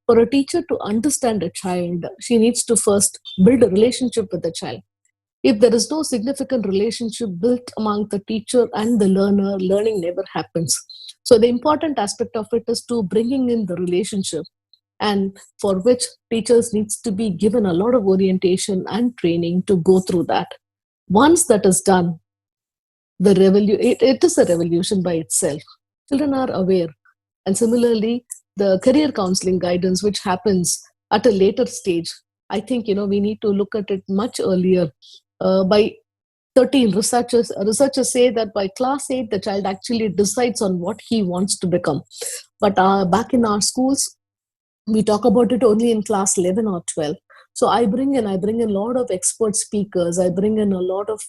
For a teacher to understand a child, she needs to first build a relationship with the child. If there is no significant relationship built among the teacher and the learner, learning never happens. So the important aspect of it is to bringing in the relationship, and for which teachers needs to be given a lot of orientation and training to go through that. Once that is done, it is a revolution by itself. Children are aware. And similarly, the career counseling guidance, which happens at a later stage, I think we need to look at it much earlier. By 13, researchers say that by class 8, the child actually decides on what he wants to become. But back in our schools, we talk about it only in class 11 or 12. So I bring in a lot of expert speakers. I bring in a lot of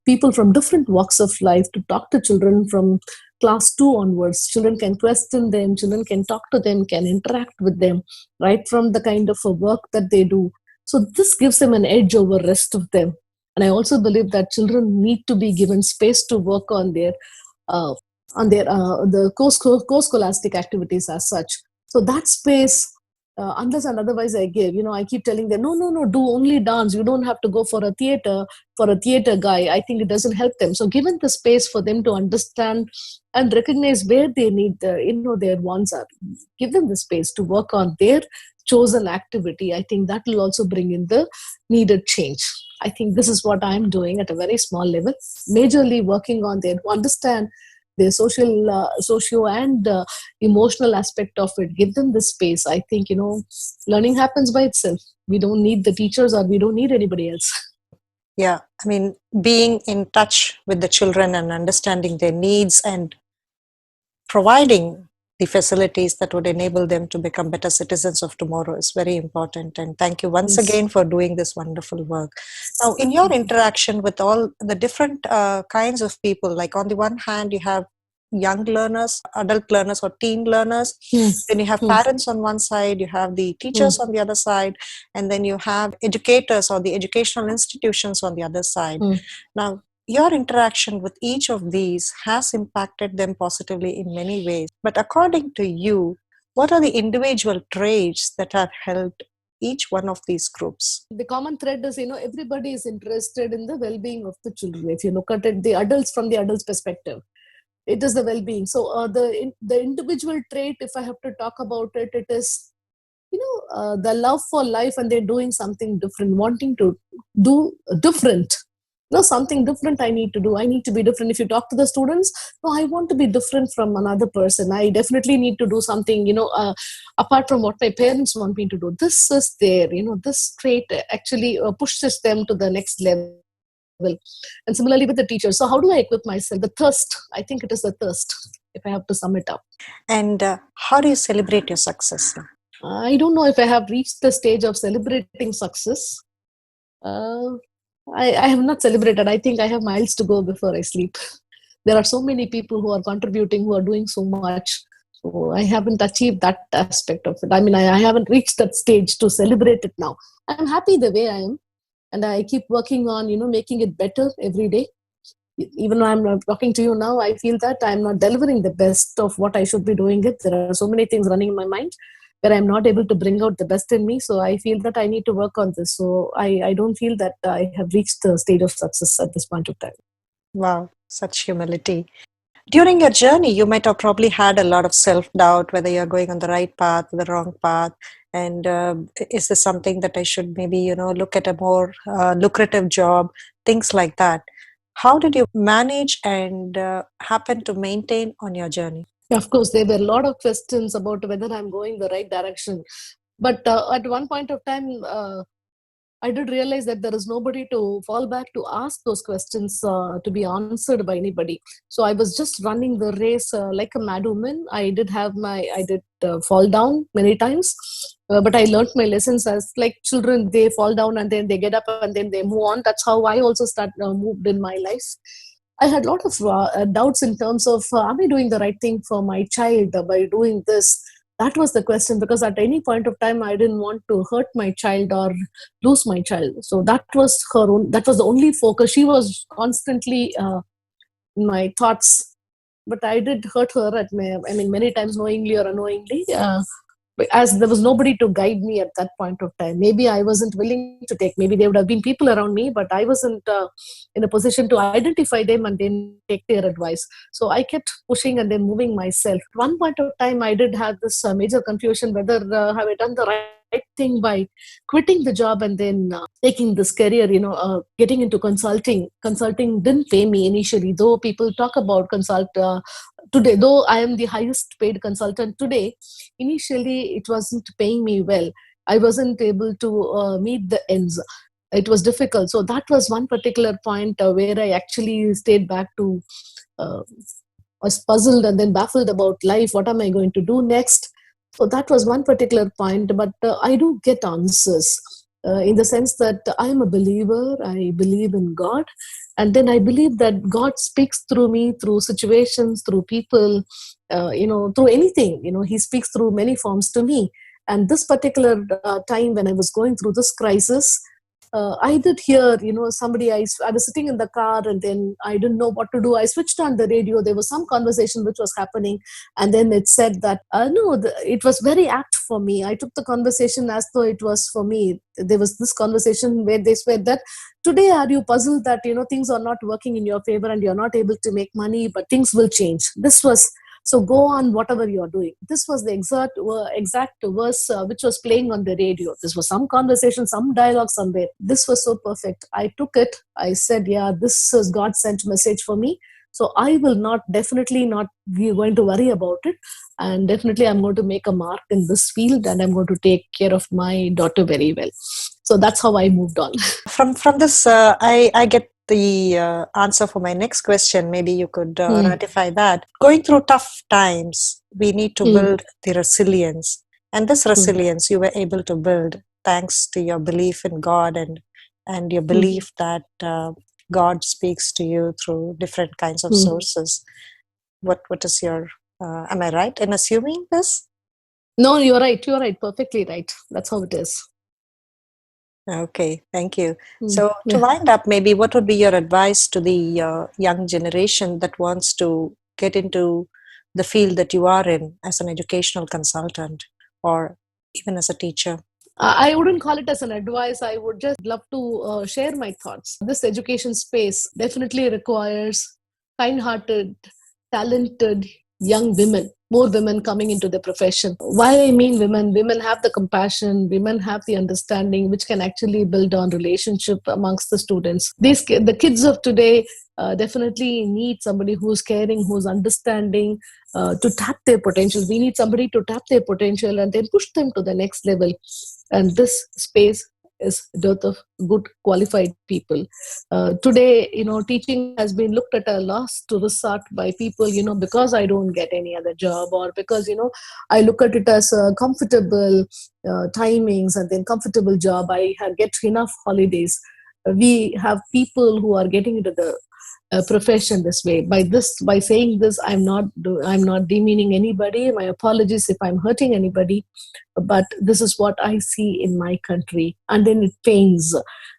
people from different walks of life to talk to children from class 2 onwards. Children can question them, children can talk to them, can interact with them, right from the kind of work that they do. So this gives them an edge over rest of them. And I also believe that children need to be given space to work uh, on their the co-scholastic activities as such. So that space, unless and otherwise I give, I keep telling them, no, no, no, do only dance. You don't have to go for a theater guy. I think it doesn't help them. So given the space for them to understand and recognize where they need their wants are, give them the space to work on their chosen activity. I think that will also bring in the needed change. I think this is what I'm doing at a very small level, majorly working on their understand the socio and emotional aspect of it. Give them the space. I think learning happens by itself. We don't need the teachers, or we don't need anybody else. Yeah, I mean, being in touch with the children and understanding their needs and providing the facilities that would enable them to become better citizens of tomorrow is very important. And thank you once Yes. again for doing this wonderful work. Now, in your interaction with all the different kinds of people, like on the one hand, you have young learners, adult learners, or teen learners. Hmm. Then you have Hmm. parents on one side, you have the Hmm. teachers on the other side, and then you have educators or the educational institutions on the other side. Hmm. Now, your interaction with each of these has impacted them positively in many ways. But according to you, what are the individual traits that have helped each one of these groups? The common thread is, everybody is interested in the well-being of the children. If you look at it, the adults, from the adults perspective, it is the well-being. So the individual trait, if I have to talk about it, it is the love for life, and they're doing something different, wanting to do different. Something different I need to do. I need to be different. If you talk to the students, no, I want to be different from another person. I definitely need to do something, apart from what my parents want me to do. This is there, this trait actually pushes them to the next level. And similarly with the teachers. So how do I equip myself? The thirst, I think it is the thirst, if I have to sum it up. And how do you celebrate your success now? I don't know if I have reached the stage of celebrating success. Uh, I have not celebrated. I think I have miles to go before I sleep. There are so many people who are contributing, who are doing so much. So I haven't achieved that aspect of it. I mean, I haven't reached that stage to celebrate it now. I'm happy the way I am, and I keep working on, making it better every day. Even though I'm not talking to you now, I feel that I'm not delivering the best of what I should be doing. It There are so many things running in my mind where I'm not able to bring out the best in me. So I feel that I need to work on this. So I don't feel that I have reached the stage of success at this point of time. Wow, such humility. During your journey, you might have probably had a lot of self doubt whether you're going on the right path or the wrong path. And is this something that I should maybe, look at a more lucrative job, things like that. How did you manage and happen to maintain on your journey? Of course, there were a lot of questions about whether I'm going the right direction. But at one point of time, I did realize that there is nobody to fall back to ask those questions to be answered by anybody. So I was just running the race like a mad woman. I did fall down many times, but I learned my lessons as like children. They fall down and then they get up and then they move on. That's how I also moved in my life. I had a lot of doubts in terms of am I doing the right thing for my child by doing this? That was the question, because at any point of time I didn't want to hurt my child or lose my child. So that was the only focus. She was constantly in my thoughts, but I did hurt her I mean, many times, knowingly or unknowingly. As there was nobody to guide me at that point of time. Maybe I wasn't willing to take. Maybe there would have been people around me, but I wasn't in a position to identify them and then take their advice. So I kept pushing and then moving myself. At one point of time, I did have this major confusion whether have I done the right thing by quitting the job and then taking this career, getting into consulting. Consulting didn't pay me initially, though people talk about today, though I am the highest paid consultant today. Initially it wasn't paying me well. I wasn't able to meet the ends. It was difficult. So that was one particular point where I actually stayed back to uh, was puzzled and then baffled about life. What am I going to do next? So that was one particular point. But I do get answers in the sense that I am a believer. I believe in God. And then I believe that God speaks through me, through situations, through people, through anything. He speaks through many forms to me. And this particular time when I was going through this crisis, I did hear, I was sitting in the car and then I didn't know what to do. I switched on the radio. There was some conversation which was happening. And then it said that, no, it was very apt for me. I took the conversation as though it was for me. There was this conversation where they said that, today are you puzzled that, things are not working in your favor and you're not able to make money, but things will change. This was so go on whatever you're doing. This was the exact verse which was playing on the radio. This was some conversation, some dialogue somewhere. This was so perfect. I took it. I said, yeah, this is God sent message for me. So I will definitely not be going to worry about it. And definitely I'm going to make a mark in this field and I'm going to take care of my daughter very well. So that's how I moved on. From this, I get the answer for my next question. Maybe you could Hmm. ratify that. Going through tough times, we need to Hmm. build the resilience, and this Hmm. resilience you were able to build thanks to your belief in God and your Hmm. belief that God speaks to you through different kinds of Hmm. sources. What is your? Am I right in assuming this? No, you're right. You're right. Perfectly right. That's how it is. Okay, thank you. Hmm. So, to Yeah. wind up, maybe what would be your advice to the young generation that wants to get into the field that you are in as an educational consultant or even as a teacher? I wouldn't call it as an advice. I would just love to share my thoughts. This education space definitely requires kind hearted, talented young women, more women coming into the profession. Why I mean women? Women have the compassion, women have the understanding, which can actually build on relationship amongst the students. The kids of today definitely need somebody who's caring, who's understanding, to tap their potential. We need somebody to tap their potential and then push them to the next level. And this space is dearth of good qualified people. Today, teaching has been looked at a loss to resort by people, because I don't get any other job, or because, I look at it as a comfortable timings and then comfortable job. Get enough holidays. We have people who are getting into the profession this way. By saying this, I'm not demeaning anybody. My apologies if I'm hurting anybody, but this is what I see in my country, and then it pains.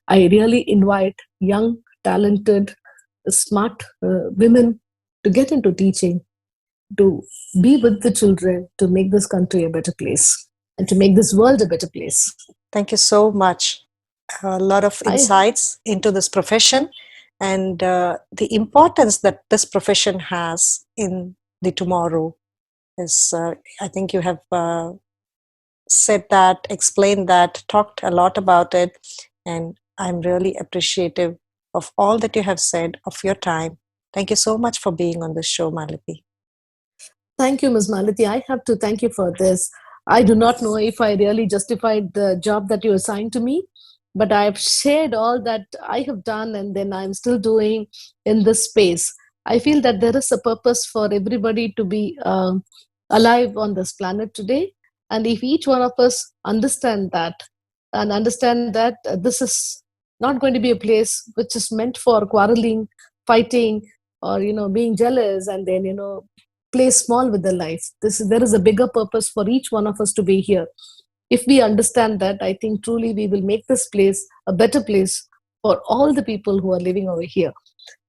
I really invite young, talented, smart women to get into teaching, to be with the children, to make this country a better place, and to make this world a better place. Thank you so much. A lot of I insights into this profession and the importance that this profession has in the tomorrow is, I think you have said that, explained that, talked a lot about it, and I'm really appreciative of all that you have said, of your time. Thank you so much for being on this show, Malathi. Thank you, Ms. Malathi. I have to thank you for this. I do not know if I really justified the job that you assigned to me, but I've shared all that I have done and then I'm still doing in this space. I feel that there is a purpose for everybody to be alive on this planet today. And if each one of us understand that, and understand that this is not going to be a place which is meant for quarreling, fighting, or being jealous, and then play small with the life. There is a bigger purpose for each one of us to be here. If we understand that, I think truly we will make this place a better place for all the people who are living over here.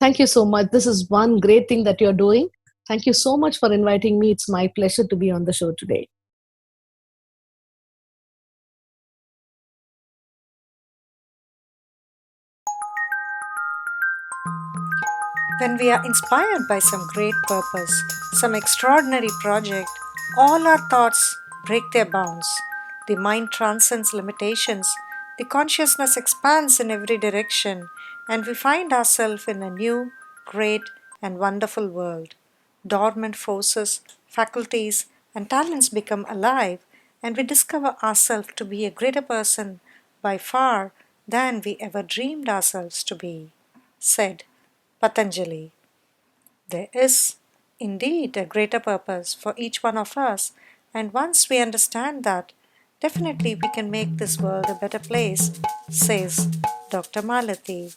Thank you so much. This is one great thing that you're doing. Thank you so much for inviting me. It's my pleasure to be on the show today. When we are inspired by some great purpose, some extraordinary project, all our thoughts break their bounds. The mind transcends limitations, the consciousness expands in every direction, and we find ourselves in a new, great, and wonderful world. Dormant forces, faculties, and talents become alive, and we discover ourselves to be a greater person by far than we ever dreamed ourselves to be, said Patanjali. There is indeed a greater purpose for each one of us, and once we understand that, definitely we can make this world a better place, says Dr. Malathi.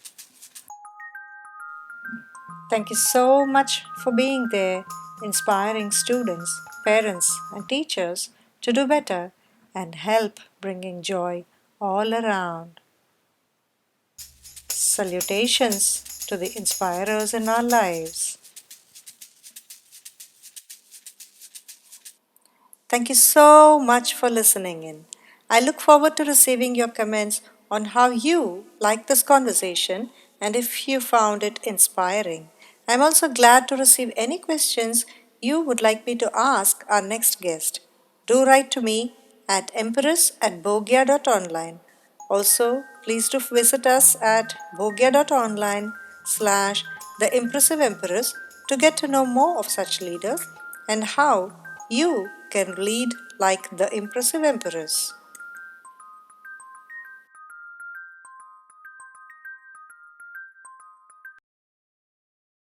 Thank you so much for being there, inspiring students, parents, and teachers to do better and help bringing joy all around. Salutations to the inspirers in our lives. Thank you so much for listening in. I look forward to receiving your comments on how you like this conversation and if you found it inspiring. I'm also glad to receive any questions you would like me to ask our next guest. Do write to me at empress@bhogya.online. Also, please do visit us at bhogya.online slash the impressive empress to get to know more of such leaders and how you can lead like the impressive empress.